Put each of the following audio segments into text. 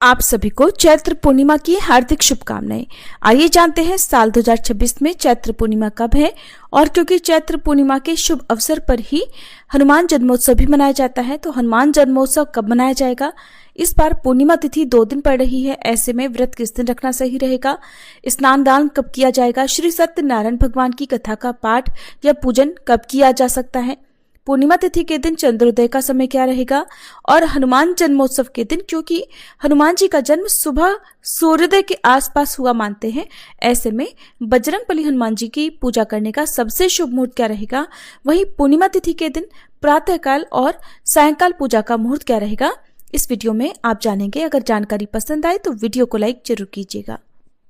आप सभी को चैत्र पूर्णिमा की हार्दिक शुभकामनाएं। आइए जानते हैं साल 2026 में चैत्र पूर्णिमा कब है। और क्योंकि चैत्र पूर्णिमा के शुभ अवसर पर ही हनुमान जन्मोत्सव भी मनाया जाता है, तो हनुमान जन्मोत्सव कब मनाया जाएगा। इस बार पूर्णिमा तिथि 2 दिन पड़ रही है, ऐसे में व्रत किस दिन रखना सही रहेगा, स्नान दान कब किया जाएगा, श्री सत्यनारायण भगवान की कथा का पाठ या पूजन कब किया जा सकता है, पूर्णिमा तिथि के दिन चंद्रोदय का समय क्या रहेगा, और हनुमान जन्मोत्सव के दिन क्योंकि हनुमान जी का जन्म सुबह सूर्योदय के आसपास हुआ मानते हैं, ऐसे में बजरंगबली हनुमान जी की पूजा करने का सबसे शुभ मुहूर्त क्या रहेगा। वहीं पूर्णिमा तिथि के दिन प्रातःकाल और सायंकाल पूजा का मुहूर्त क्या रहेगा, इस वीडियो में आप जानेंगे। अगर जानकारी पसंद आए तो वीडियो को लाइक जरूर कीजिएगा।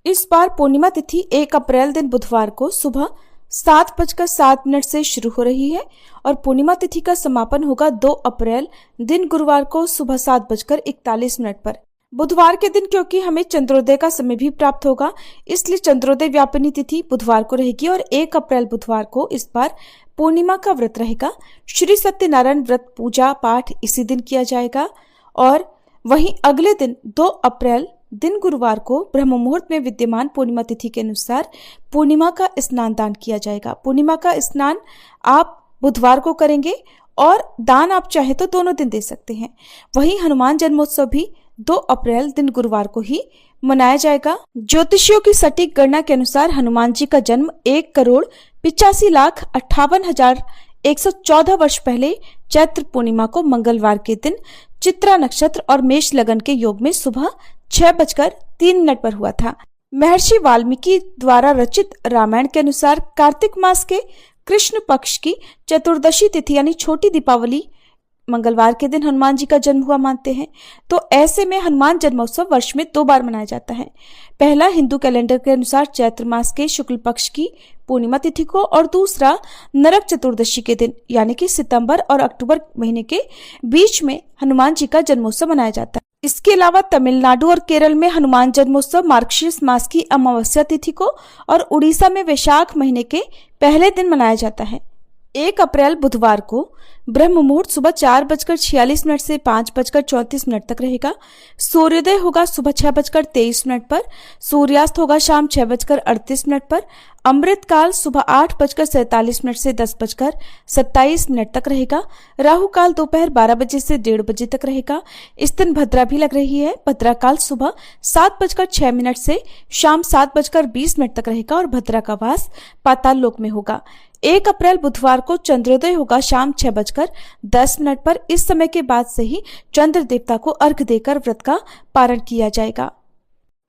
इस बार पूर्णिमा तिथि 1 अप्रैल दिन बुधवार को सुबह 7:07 से शुरू हो रही है और पूर्णिमा तिथि का समापन होगा 2 अप्रैल दिन गुरुवार को सुबह 7:41 पर। बुधवार के दिन क्योंकि हमें चंद्रोदय का समय भी प्राप्त होगा, इसलिए चंद्रोदय व्यापिनी तिथि बुधवार को रहेगी और 1 अप्रैल बुधवार को इस बार पूर्णिमा का व्रत रहेगा। श्री सत्यनारायण व्रत पूजा पाठ इसी दिन किया जाएगा। और वहीं अगले दिन 2 अप्रैल दिन गुरुवार को ब्रह्म मुहूर्त में विद्यमान पूर्णिमा तिथि के अनुसार पूर्णिमा का स्नान दान किया जाएगा। पूर्णिमा का स्नान आप बुधवार को करेंगे और दान आप चाहे तो दोनों दिन दे सकते हैं। वहीं हनुमान जन्मोत्सव भी 2 अप्रैल दिन गुरुवार को ही मनाया जाएगा। ज्योतिषियों की सटीक गणना के अनुसार हनुमान जी का जन्म 1,85,58,114 वर्ष पहले चैत्र पूर्णिमा को मंगलवार के दिन चित्रा नक्षत्र और मेष लगन के योग में सुबह 6:03 पर हुआ था। महर्षि वाल्मीकि द्वारा रचित रामायण के अनुसार कार्तिक मास के कृष्ण पक्ष की चतुर्दशी तिथि यानी छोटी दीपावली मंगलवार के दिन हनुमान जी का जन्म हुआ मानते हैं। तो ऐसे में हनुमान जन्मोत्सव वर्ष में 2 बार मनाया जाता है। पहला हिंदू कैलेंडर के अनुसार चैत्र मास के शुक्ल पक्ष की पूर्णिमा तिथि को और दूसरा नरक चतुर्दशी के दिन यानी कि सितंबर और अक्टूबर महीने के बीच में हनुमान जी का जन्मोत्सव मनाया जाता है। इसके अलावा तमिलनाडु और केरल में हनुमान जन्मोत्सव मार्गशीर्ष मास की अमावस्या तिथि को और उड़ीसा में वैशाख महीने के पहले दिन मनाया जाता है। 1 अप्रैल बुधवार को ब्रह्म मुहूर्त सुबह 4:46 से 5:34 तक रहेगा। सूर्योदय होगा सुबह 6:23 पर, सूर्यास्त होगा शाम 6:38 पर, अमृत काल सुबह 8:47 से 10:27 तक रहेगा। राहु काल दोपहर 12 बजे से 1:30 बजे तक रहेगा। इस दिन भद्रा भी लग रही है। भद्रा काल सुबह 7:06 से शाम 7:20 तक रहेगा और भद्रा का वास पाताल लोक में होगा। 1 अप्रैल बुधवार को चंद्रोदय होगा शाम 6:10 पर। इस समय के बाद से ही चंद्र देवता को अर्घ्य देकर व्रत का पारण किया जाएगा।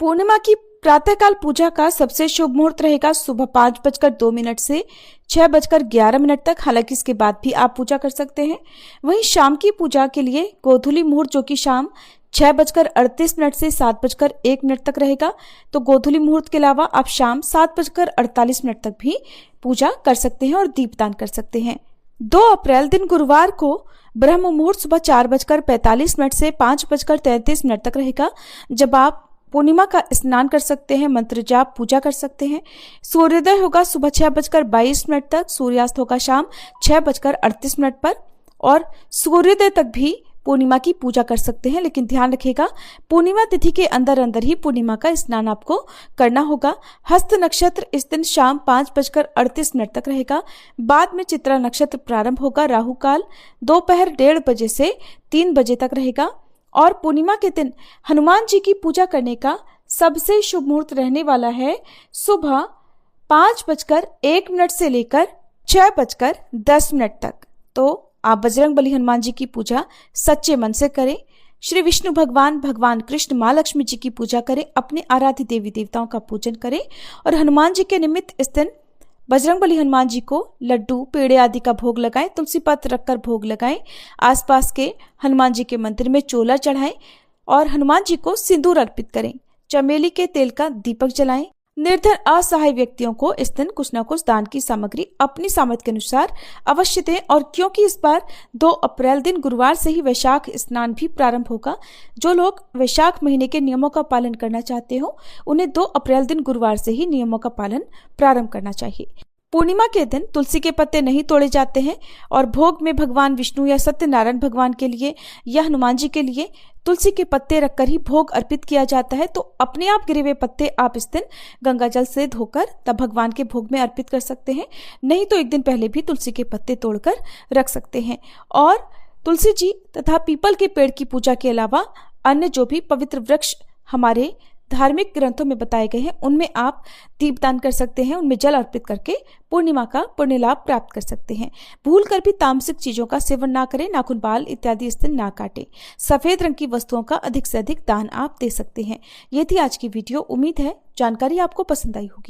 पूर्णिमा की प्रातःकाल पूजा का सबसे शुभ मुहूर्त रहेगा सुबह 5:02 से 6:11 तक। हालांकि इसके बाद भी आप पूजा कर सकते हैं। वहीं शाम की पूजा के लिए गोधूली मुहूर्त जो कि शाम 6:38 से 7:01 तक रहेगा। तो गोधूली मुहूर्त के अलावा आप शाम 7:48 तक भी पूजा कर सकते हैं और दीपदान कर सकते हैं। 2 अप्रैल दिन गुरुवार को ब्रह्म मुहूर्त सुबह 4:45 से 5:33 तक रहेगा, जब आप पूर्णिमा का स्नान कर सकते हैं, मंत्र जाप पूजा कर सकते हैं। सूर्योदय होगा सुबह 6:22 तक, सूर्यास्त होगा शाम 6:38 पर और सूर्योदय तक भी पूर्णिमा की पूजा कर सकते हैं। लेकिन ध्यान रखिएगा, पूर्णिमा तिथि के अंदर अंदर ही पूर्णिमा का स्नान आपको करना होगा। हस्त नक्षत्र इस दिन शाम 5:38 तक रहेगा। बाद में चित्रा नक्षत्र प्रारंभ होगा। राहु काल दोपहर 1:30 बजे से 3 बजे तक रहेगा। और पूर्णिमा के दिन हनुमान जी की पूजा करने का सबसे शुभ मुहूर्त रहने वाला है सुबह 5:01 से लेकर 6:10 तक। तो आप बजरंगबली हनुमान जी की पूजा सच्चे मन से करें। श्री विष्णु भगवान, भगवान कृष्ण, माँ लक्ष्मी जी की पूजा करें। अपने आराध्य देवी देवताओं का पूजन करें और हनुमान जी के निमित्त इस दिन बजरंगबली हनुमान जी को लड्डू पेड़े आदि का भोग लगाएं, तुलसी पत्र रखकर भोग लगाएं, आसपास के हनुमान जी के मंदिर में चोला चढ़ाएं और हनुमान जी को सिंदूर अर्पित करें। चमेली के तेल का दीपक जलाएं। निर्धन असहाय व्यक्तियों को इस दिन कुछ न कुछ दान की सामग्री अपनी सामर्थ्य के अनुसार अवश्य दें। और क्योंकि इस बार 2 अप्रैल दिन गुरुवार से ही वैशाख स्नान भी प्रारंभ होगा, जो लोग वैशाख महीने के नियमों का पालन करना चाहते हो उन्हें 2 अप्रैल दिन गुरुवार से ही नियमों का पालन प्रारंभ करना चाहिए। पूर्णिमा के दिन तुलसी के पत्ते नहीं तोड़े जाते हैं और भोग में भगवान विष्णु या सत्यनारायण भगवान के लिए या हनुमान जी के लिए तुलसी के पत्ते रखकर ही भोग अर्पित किया जाता है। तो अपने आप गिरे हुए पत्ते आप इस दिन गंगा जल से धोकर तब भगवान के भोग में अर्पित कर सकते हैं, नहीं तो एक दिन पहले भी तुलसी के पत्ते तोड़कर रख सकते हैं। और तुलसी जी तथा पीपल के पेड़ की पूजा के अलावा अन्य जो भी पवित्र वृक्ष हमारे धार्मिक ग्रंथों में बताए गए हैं उनमें आप दीपदान कर सकते हैं, उनमें जल अर्पित करके पूर्णिमा का पुण्य लाभ प्राप्त कर सकते हैं। भूल कर भी तामसिक चीजों का सेवन ना करें, नाखून बाल इत्यादि इस दिन ना काटें। सफेद रंग की वस्तुओं का अधिक से अधिक दान आप दे सकते हैं। ये थी आज की वीडियो। उम्मीद है जानकारी आपको पसंद आई होगी।